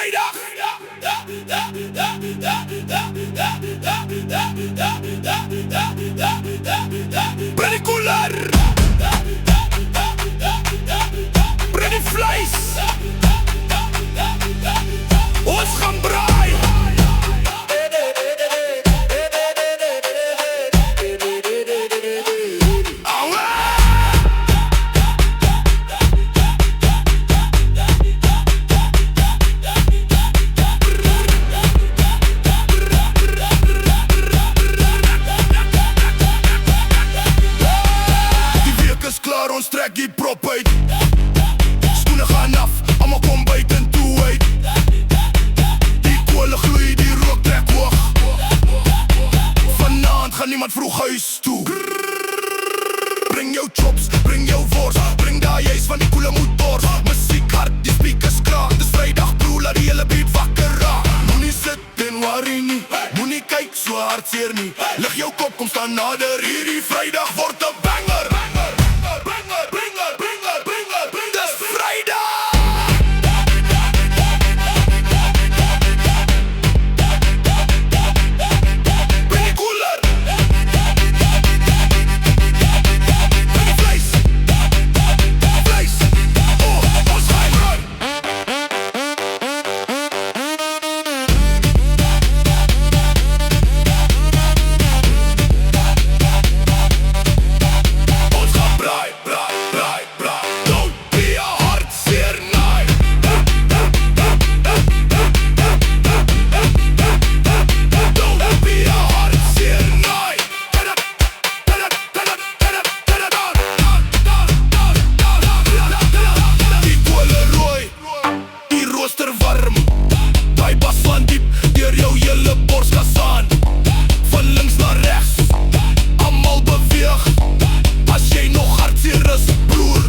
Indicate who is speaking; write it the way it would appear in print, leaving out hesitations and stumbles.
Speaker 1: vrijdag. Particular. Brady vlees. Ons gaan braai. Ons trek die prop uit. Skoene gaan af, allemaal kom buiten toe uit. Die koole gloei, die rook trek hoog. Vanavond gaan niemand vroeg huis toe. Bring jou chops, bring jou wors. Bring daar juist van die koele motors. Muziek hard, die speakers kraak. Dis vrijdag broer, laat die hele beat wakker raak. Moenie sit en worry nie, moenie kyk so hartseer nie. Lig jou kop, kom staan nader. Hierdie vrijdag word 'n banger. Warm, daai bas van diep deur jou hele borskas aan. Van links na regs, almal beweeg. As jy nog hartseer is, broer,